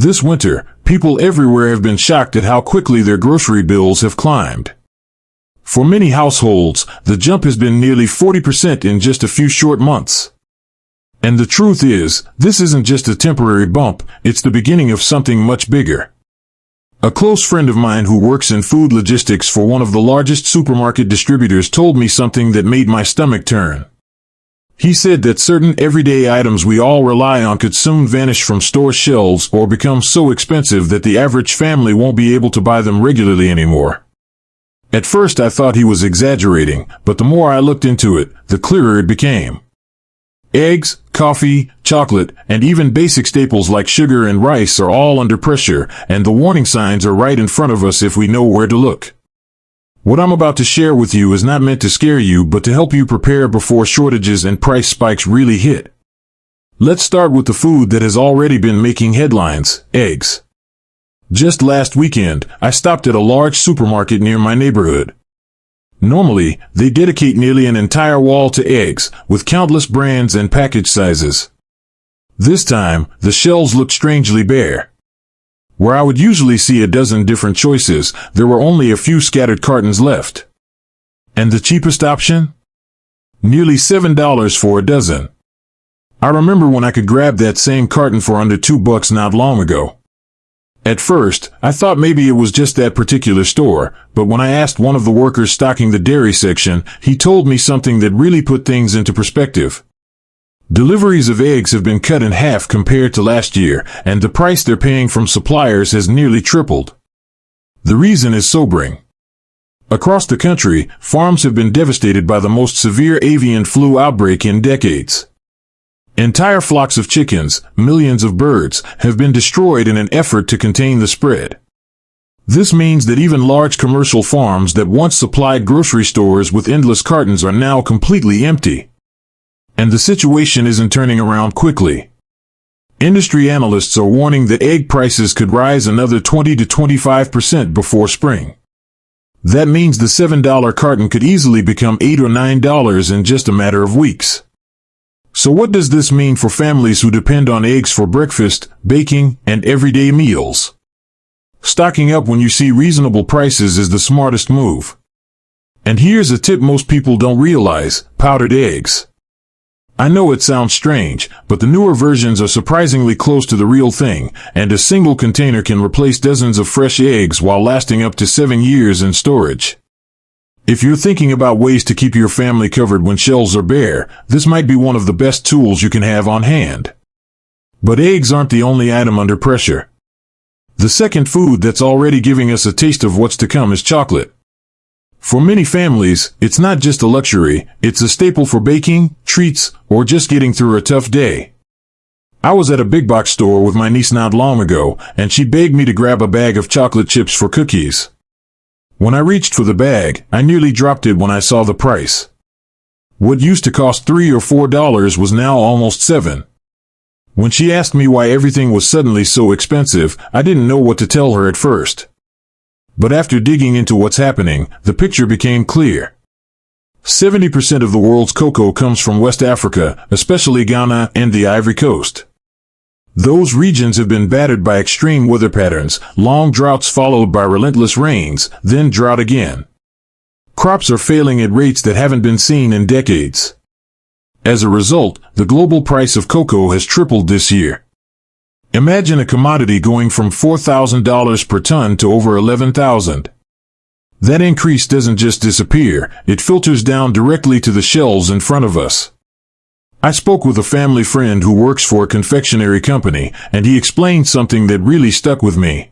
This winter, people everywhere have been shocked at how quickly their grocery bills have climbed. For many households, the jump has been nearly 40% in just a few short months. And the truth is, this isn't just a temporary bump, it's the beginning of something much bigger. A close friend of mine who works in food logistics for one of the largest supermarket distributors told me something that made my stomach turn. He said that certain everyday items we all rely on could soon vanish from store shelves or become so expensive that the average family won't be able to buy them regularly anymore. At first I thought he was exaggerating, but the more I looked into it, the clearer it became. Eggs, coffee, chocolate, and even basic staples like sugar and rice are all under pressure, and the warning signs are right in front of us if we know where to look. What I'm about to share with you is not meant to scare you, but to help you prepare before shortages and price spikes really hit. Let's start with the food that has already been making headlines: eggs. Just last weekend, I stopped at a large supermarket near my neighborhood. Normally, they dedicate nearly an entire wall to eggs, with countless brands and package sizes. This time, the shelves looked strangely bare. Where I would usually see a dozen different choices, there were only a few scattered cartons left. And the cheapest option? Nearly $7 for a dozen. I remember when I could grab that same carton for under $2 not long ago. At first, I thought maybe it was just that particular store, but when I asked one of the workers stocking the dairy section, he told me something that really put things into perspective. Deliveries of eggs have been cut in half compared to last year, and the price they're paying from suppliers has nearly tripled. The reason is sobering. Across the country, farms have been devastated by the most severe avian flu outbreak in decades. Entire flocks of chickens, millions of birds, have been destroyed in an effort to contain the spread. This means that even large commercial farms that once supplied grocery stores with endless cartons are now completely empty. And the situation isn't turning around quickly. Industry analysts are warning that egg prices could rise another 20 to 25% before spring. That means the $7 carton could easily become $8 or $9 in just a matter of weeks. So what does this mean for families who depend on eggs for breakfast, baking, and everyday meals? Stocking up when you see reasonable prices is the smartest move. And here's a tip most people don't realize: powdered eggs. I know it sounds strange, but the newer versions are surprisingly close to the real thing, and a single container can replace dozens of fresh eggs while lasting up to 7 years in storage. If you're thinking about ways to keep your family covered when shelves are bare, this might be one of the best tools you can have on hand. But eggs aren't the only item under pressure. The second food that's already giving us a taste of what's to come is chocolate. For many families, it's not just a luxury, it's a staple for baking, treats, or just getting through a tough day. I was at a big box store with my niece not long ago, and she begged me to grab a bag of chocolate chips for cookies. When I reached for the bag, I nearly dropped it when I saw the price. What used to cost $3 or $4 was now almost $7. When she asked me why everything was suddenly so expensive, I didn't know what to tell her at first. But after digging into what's happening, the picture became clear. 70% of the world's cocoa comes from West Africa, especially Ghana and the Ivory Coast. Those regions have been battered by extreme weather patterns, long droughts followed by relentless rains, then drought again. Crops are failing at rates that haven't been seen in decades. As a result, the global price of cocoa has tripled this year. Imagine a commodity going from $4,000 per ton to over $11,000. That increase doesn't just disappear, it filters down directly to the shelves in front of us. I spoke with a family friend who works for a confectionery company, and he explained something that really stuck with me.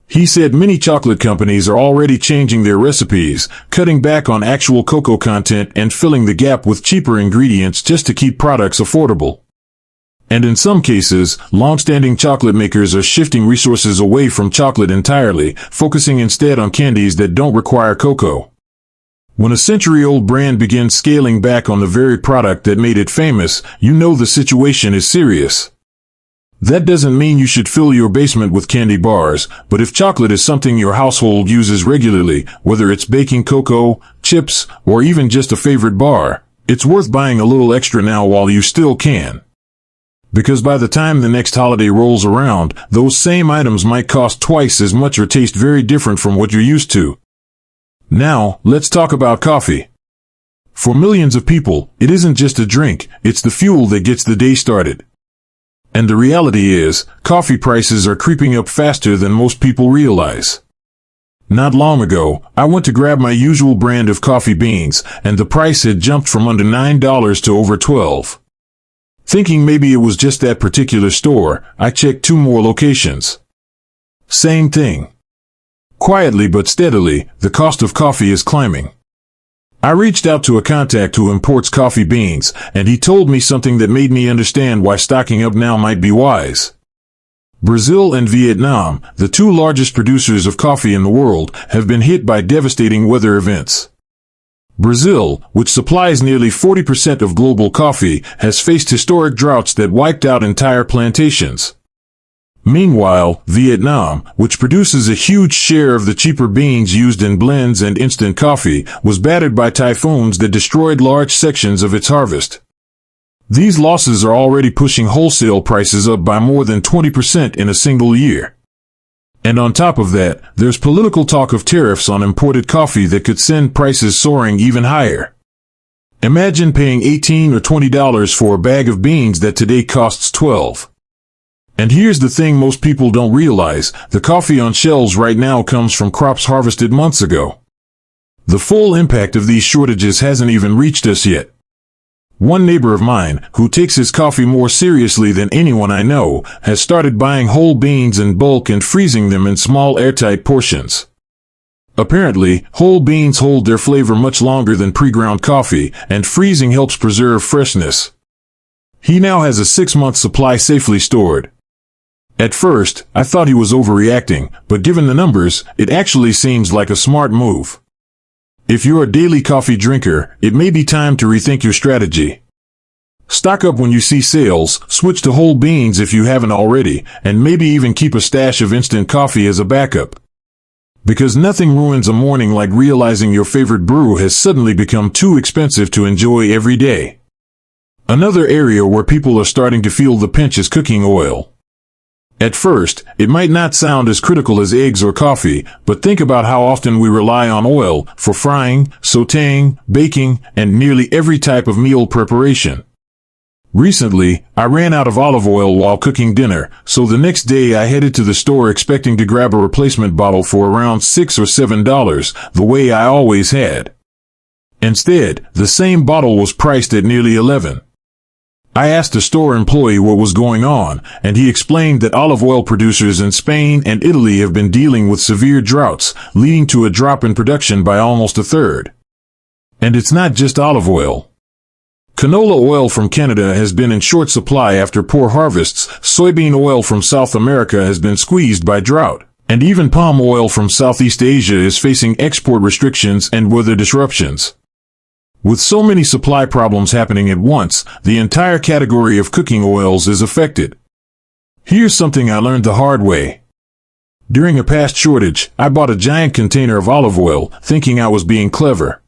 He said many chocolate companies are already changing their recipes, cutting back on actual cocoa content and filling the gap with cheaper ingredients just to keep products affordable. And in some cases, long-standing chocolate makers are shifting resources away from chocolate entirely, focusing instead on candies that don't require cocoa. When a century-old brand begins scaling back on the very product that made it famous, you know the situation is serious. That doesn't mean you should fill your basement with candy bars, but if chocolate is something your household uses regularly, whether it's baking cocoa, chips, or even just a favorite bar, it's worth buying a little extra now while you still can. Because by the time the next holiday rolls around, those same items might cost twice as much or taste very different from what you're used to. Now, let's talk about coffee. For millions of people, it isn't just a drink, it's the fuel that gets the day started. And the reality is, coffee prices are creeping up faster than most people realize. Not long ago, I went to grab my usual brand of coffee beans, and the price had jumped from under $9 to over $12. Thinking maybe it was just that particular store, I checked 2 more locations. Same thing. Quietly but steadily, the cost of coffee is climbing. I reached out to a contact who imports coffee beans, and he told me something that made me understand why stocking up now might be wise. Brazil and Vietnam, the 2 largest producers of coffee in the world, have been hit by devastating weather events. Brazil, which supplies nearly 40% of global coffee, has faced historic droughts that wiped out entire plantations. Meanwhile, Vietnam, which produces a huge share of the cheaper beans used in blends and instant coffee, was battered by typhoons that destroyed large sections of its harvest. These losses are already pushing wholesale prices up by more than 20% in a single year. And on top of that, there's political talk of tariffs on imported coffee that could send prices soaring even higher. Imagine paying $18 or $20 for a bag of beans that today costs $12. And here's the thing most people don't realize, the coffee on shelves right now comes from crops harvested months ago. The full impact of these shortages hasn't even reached us yet. One neighbor of mine, who takes his coffee more seriously than anyone I know, has started buying whole beans in bulk and freezing them in small airtight portions. Apparently, whole beans hold their flavor much longer than pre-ground coffee, and freezing helps preserve freshness. He now has a 6-month supply safely stored. At first, I thought he was overreacting, but given the numbers, it actually seems like a smart move. If you're a daily coffee drinker, it may be time to rethink your strategy. Stock up when you see sales, switch to whole beans if you haven't already, and maybe even keep a stash of instant coffee as a backup. Because nothing ruins a morning like realizing your favorite brew has suddenly become too expensive to enjoy every day. Another area where people are starting to feel the pinch is cooking oil. At first, it might not sound as critical as eggs or coffee, but think about how often we rely on oil for frying, sautéing, baking, and nearly every type of meal preparation. Recently, I ran out of olive oil while cooking dinner, so the next day I headed to the store expecting to grab a replacement bottle for around $6 or $7, the way I always had. Instead, the same bottle was priced at nearly $11. I asked a store employee what was going on, and he explained that olive oil producers in Spain and Italy have been dealing with severe droughts, leading to a drop in production by almost 1/3. And it's not just olive oil. Canola oil from Canada has been in short supply after poor harvests, soybean oil from South America has been squeezed by drought, and even palm oil from Southeast Asia is facing export restrictions and weather disruptions. With so many supply problems happening at once, the entire category of cooking oils is affected. Here's something I learned the hard way. During a past shortage, I bought a giant container of olive oil, thinking I was being clever.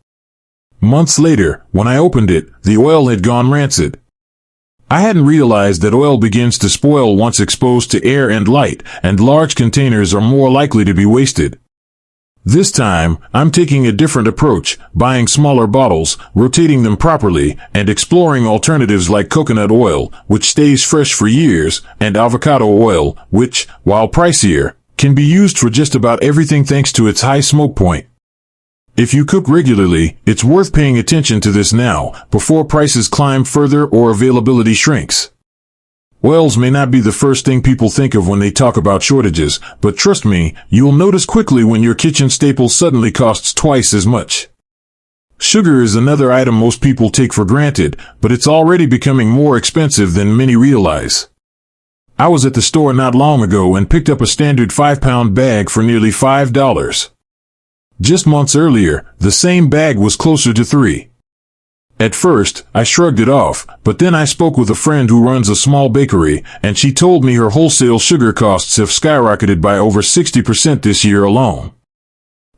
Months later, when I opened it, the oil had gone rancid. I hadn't realized that oil begins to spoil once exposed to air and light, and large containers are more likely to be wasted. This time, I'm taking a different approach, buying smaller bottles, rotating them properly, and exploring alternatives like coconut oil, which stays fresh for years, and avocado oil, which, while pricier, can be used for just about everything thanks to its high smoke point. If you cook regularly, it's worth paying attention to this now, before prices climb further or availability shrinks. Oils may not be the first thing people think of when they talk about shortages, but trust me, you'll notice quickly when your kitchen staple suddenly costs twice as much. Sugar is another item most people take for granted, but it's already becoming more expensive than many realize. I was at the store not long ago and picked up a standard 5-pound bag for nearly $5. Just months earlier, the same bag was closer to $3. At first, I shrugged it off, but then I spoke with a friend who runs a small bakery, and she told me her wholesale sugar costs have skyrocketed by over 60% this year alone.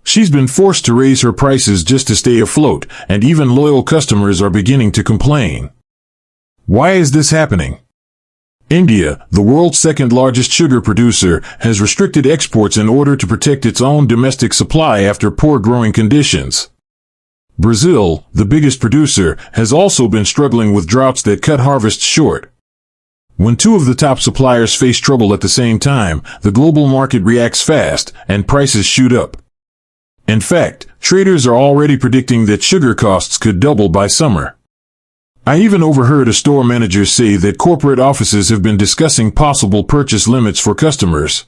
She's been forced to raise her prices just to stay afloat, and even loyal customers are beginning to complain. Why is this happening? India, the world's second largest sugar producer, has restricted exports in order to protect its own domestic supply after poor growing conditions. Brazil, the biggest producer, has also been struggling with droughts that cut harvests short. When two of the top suppliers face trouble at the same time, the global market reacts fast, and prices shoot up. In fact, traders are already predicting that sugar costs could double by summer. I even overheard a store manager say that corporate offices have been discussing possible purchase limits for customers.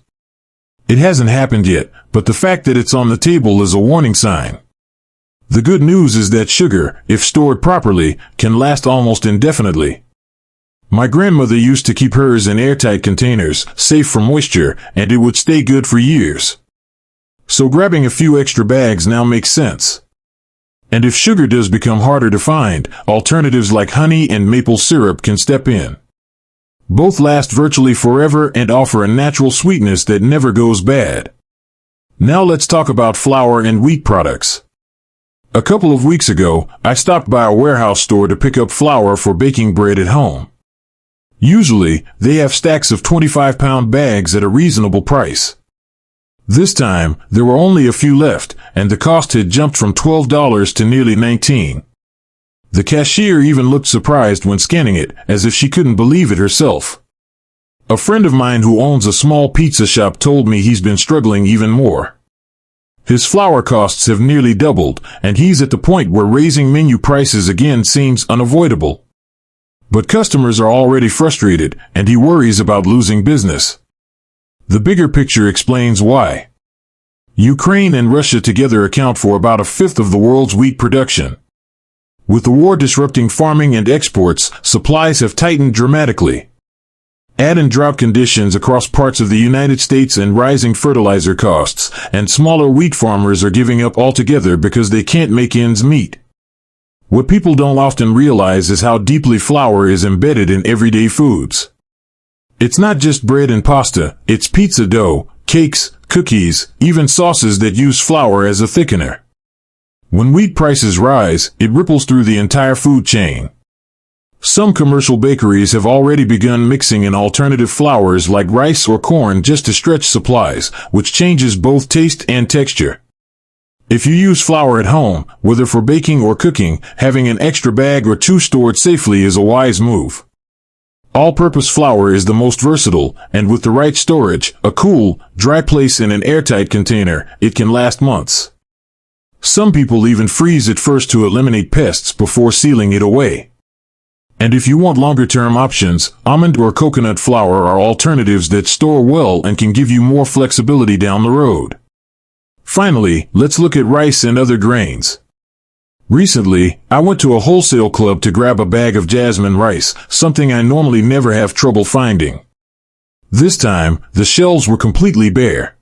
It hasn't happened yet, but the fact that it's on the table is a warning sign. The good news is that sugar, if stored properly, can last almost indefinitely. My grandmother used to keep hers in airtight containers, safe from moisture, and it would stay good for years. So grabbing a few extra bags now makes sense. And if sugar does become harder to find, alternatives like honey and maple syrup can step in. Both last virtually forever and offer a natural sweetness that never goes bad. Now let's talk about flour and wheat products. A couple of weeks ago, I stopped by a warehouse store to pick up flour for baking bread at home. Usually, they have stacks of 25-pound bags at a reasonable price. This time, there were only a few left, and the cost had jumped from $12 to nearly $19. The cashier even looked surprised when scanning it, as if she couldn't believe it herself. A friend of mine who owns a small pizza shop told me he's been struggling even more. His flour costs have nearly doubled, and he's at the point where raising menu prices again seems unavoidable. But customers are already frustrated, and he worries about losing business. The bigger picture explains why. Ukraine and Russia together account for about a fifth of the world's wheat production. With the war disrupting farming and exports, supplies have tightened dramatically. Add in drought conditions across parts of the United States and rising fertilizer costs, and smaller wheat farmers are giving up altogether because they can't make ends meet. What people don't often realize is how deeply flour is embedded in everyday foods. It's not just bread and pasta, it's pizza dough, cakes, cookies, even sauces that use flour as a thickener. When wheat prices rise, it ripples through the entire food chain. Some commercial bakeries have already begun mixing in alternative flours like rice or corn just to stretch supplies, which changes both taste and texture. If you use flour at home, whether for baking or cooking, having an extra bag or two stored safely is a wise move. All-purpose flour is the most versatile, and with the right storage, a cool, dry place in an airtight container, it can last months. Some people even freeze it first to eliminate pests before sealing it away. And if you want longer-term options, almond or coconut flour are alternatives that store well and can give you more flexibility down the road. Finally, let's look at rice and other grains. Recently, I went to a wholesale club to grab a bag of jasmine rice, something I normally never have trouble finding. This time, the shelves were completely bare.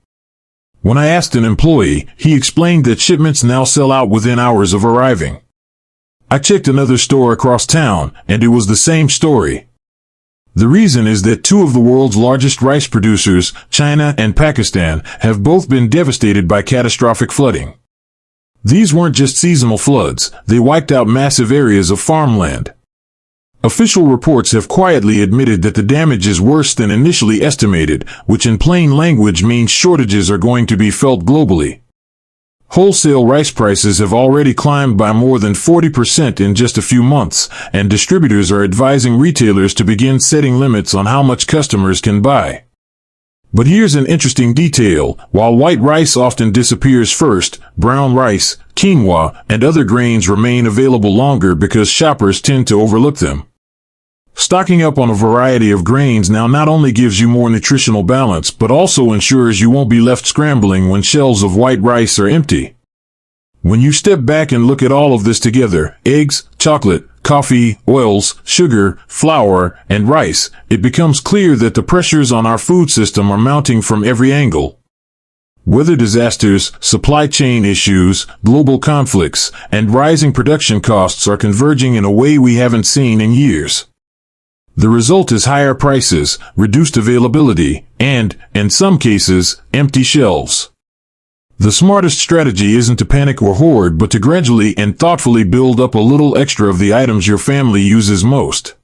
When I asked an employee, he explained that shipments now sell out within hours of arriving. I checked another store across town, and it was the same story. The reason is that two of the world's largest rice producers, China and Pakistan, have both been devastated by catastrophic flooding. These weren't just seasonal floods, they wiped out massive areas of farmland. Official reports have quietly admitted that the damage is worse than initially estimated, which in plain language means shortages are going to be felt globally. Wholesale rice prices have already climbed by more than 40% in just a few months, and distributors are advising retailers to begin setting limits on how much customers can buy. But here's an interesting detail. While white rice often disappears first, brown rice, quinoa, and other grains remain available longer because shoppers tend to overlook them. Stocking up on a variety of grains now not only gives you more nutritional balance, but also ensures you won't be left scrambling when shelves of white rice are empty. When you step back and look at all of this together, eggs, chocolate, coffee, oils, sugar, flour, and rice, it becomes clear that the pressures on our food system are mounting from every angle. Weather disasters, supply chain issues, global conflicts, and rising production costs are converging in a way we haven't seen in years. The result is higher prices, reduced availability, and, in some cases, empty shelves. The smartest strategy isn't to panic or hoard, but to gradually and thoughtfully build up a little extra of the items your family uses most.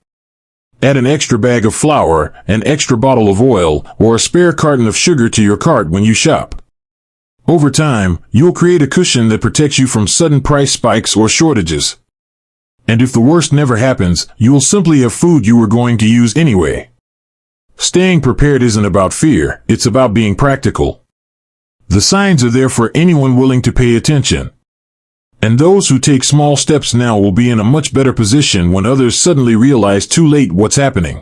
Add an extra bag of flour, an extra bottle of oil, or a spare carton of sugar to your cart when you shop. Over time, you'll create a cushion that protects you from sudden price spikes or shortages. And if the worst never happens, you'll simply have food you were going to use anyway. Staying prepared isn't about fear, it's about being practical. The signs are there for anyone willing to pay attention. And those who take small steps now will be in a much better position when others suddenly realize too late what's happening.